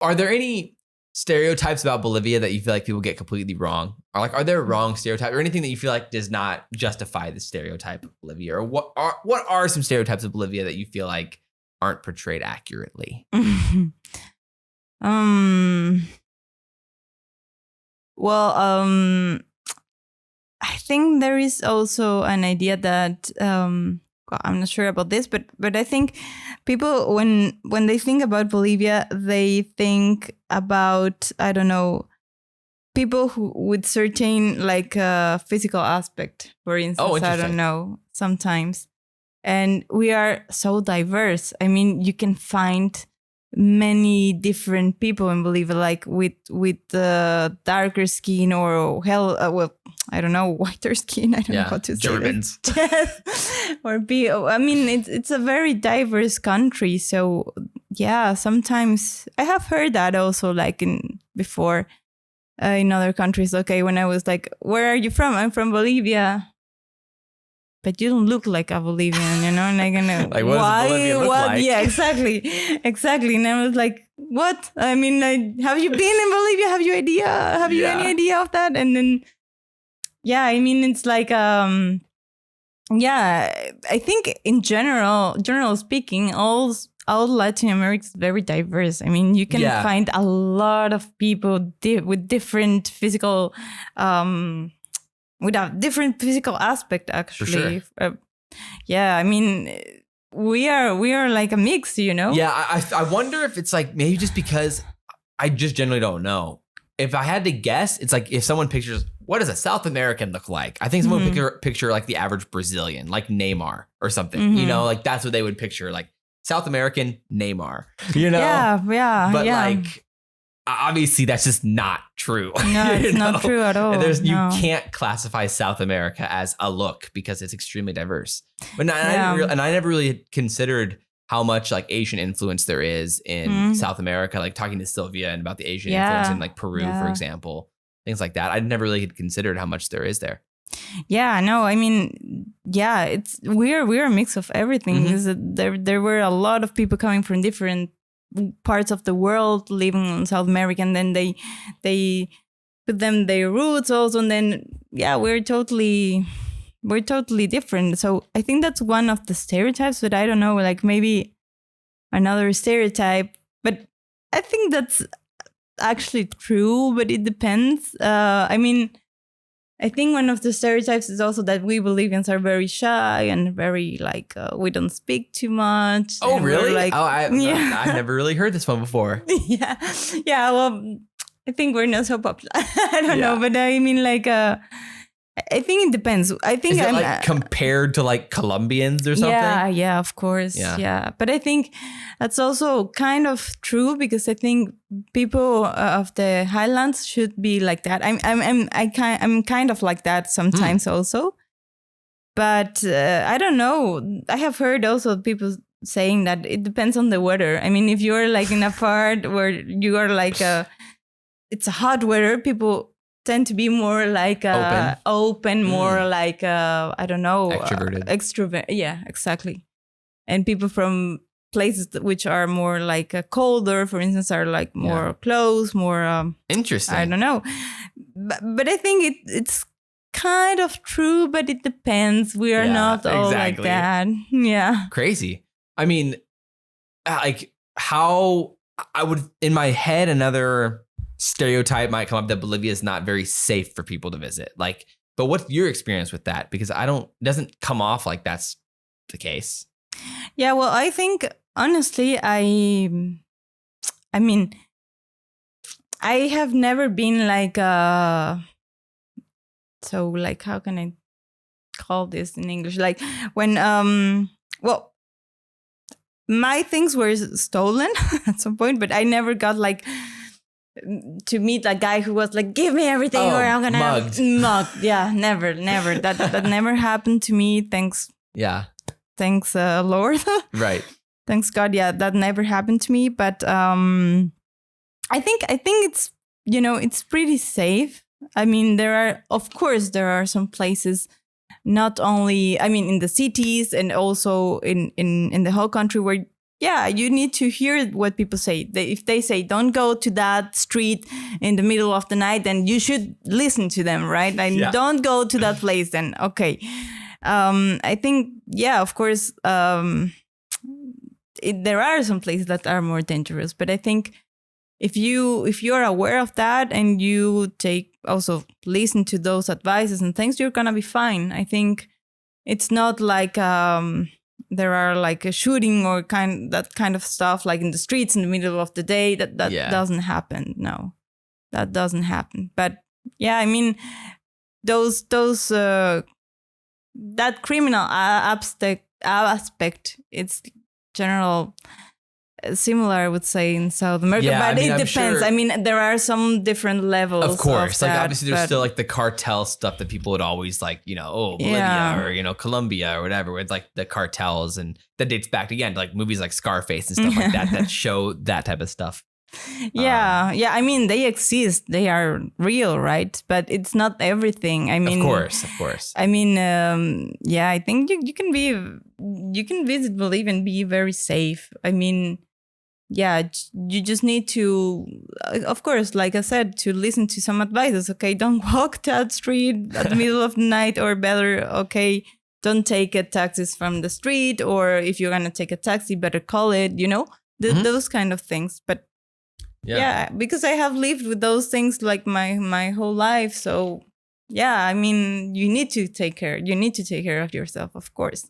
are there any stereotypes about Bolivia that you feel like people get completely wrong? Or like, are there wrong stereotypes or anything that you feel like does not justify the stereotype of Bolivia? Or what are some stereotypes of Bolivia that you feel like aren't portrayed accurately? Well, I think there is also an idea that well, I'm not sure about this, but I think people when they think about Bolivia, they think about, I don't know, people who with certain like physical aspect, for instance. I don't know, sometimes. And we are so diverse. I mean, you can find many different people in Bolivia, like with darker skin or well, I don't know, whiter skin. I don't know how to say Germans. Or I mean, it's a very diverse country. So yeah, sometimes I have heard that also, like before in other countries. Okay, when I was like, "Where are you from?" I'm from Bolivia. But you don't look like a Bolivian, you know? And I'm gonna, like, what does a Bolivian look like? Yeah, exactly. And I was like, what? I mean, like, have you been in Bolivia? Have you any idea of that? And then, yeah, I mean, it's like, I think in general speaking, all Latin America is very diverse. I mean, you can find a lot of people with different physical, with a different physical aspect, actually. For sure. I mean, we are like a mix, you know? Yeah, I wonder if it's like maybe just because I just generally don't know. If I had to guess, it's like if someone pictures, what does a South American look like? I think someone would picture like the average Brazilian, like Neymar or something. You know, like that's what they would picture, like South American Neymar. You know? Yeah. But like, obviously, that's just not true. No, it's not true at all. You can't classify South America as a look because it's extremely diverse. But I never really considered how much like Asian influence there is in South America. Like talking to Sylvia and about the Asian influence in like Peru, for example, things like that. I never really had considered how much there is there. Yeah, no, I mean, we're a mix of everything. There were a lot of people coming from different parts of the world living in South America, and then they put them their roots also, and then we're totally different. So I think that's one of the stereotypes, but I don't know, like maybe another stereotype, but I think that's actually true, but it depends. I mean, I think one of the stereotypes is also that we Bolivians are very shy and very like we don't speak too much. Oh, really? Like, I've never really heard this one before. Yeah. Well, I think we're not so popular. I don't know, but I mean, like, I think it depends. I think is it like compared to like Colombians or something? Yeah, of course. Yeah. But I think that's also kind of true because I think people of the highlands should be like that. I'm kind of like that sometimes also. But I don't know. I have heard also people saying that it depends on the weather. I mean, if you're like in a part where you are like it's a hot weather, people tend to be more like open, more like I don't know, extrovert. Yeah, exactly. And people from places which are more like colder, for instance, are like more close, more interesting. I don't know, but I think it's kind of true, but it depends. We are not all like that. Yeah, crazy. I mean, like how I would in my head another stereotype might come up that Bolivia is not very safe for people to visit. Like, but what's your experience with that? Because it doesn't come off like that's the case. Yeah, well, I think honestly, I mean, I have never been like so like how can I call this in English? Like when well, my things were stolen at some point, but I never got like to meet a guy who was like, give me everything or I'm gonna mugged. Yeah, never. That never happened to me. Thanks. Yeah. Thanks, Lord. Right. Thanks God. Yeah, that never happened to me. But I think it's, you know, it's pretty safe. I mean, there are some places, not only, I mean, in the cities and also in the whole country where yeah, you need to hear what people say. If they say, don't go to that street in the middle of the night, then you should listen to them, right? And don't go to that place, then okay. I think, yeah, of course, there are some places that are more dangerous, but I think if you're aware of that and you also listen to those advices and things, you're gonna be fine. I think it's not like there are like a shooting or that kind of stuff like in the streets in the middle of the day. That doesn't happen. No, that doesn't happen. But yeah, I mean, those that criminal aspect, it's general. Similar, I would say, in South America, but it depends. Sure. I mean, there are some different levels. Of course, like obviously, there's still like the cartel stuff that people would always like, Bolivia or Colombia or whatever, with like the cartels, and that dates back again to like movies like Scarface and stuff like that show that type of stuff. Yeah. I mean, they exist; they are real, right? But it's not everything. I mean, of course. I mean, I think you can visit Bolivia and be very safe. I mean. Yeah, you just need to, of course, like I said, to listen to some advices. Okay, don't walk that street at the middle of the night, or better, okay, don't take a taxis from the street, or if you're gonna take a taxi, better call it. Those kind of things. But yeah, because I have lived with those things like my whole life. So yeah, I mean, you need to take care. You need to take care of yourself, of course.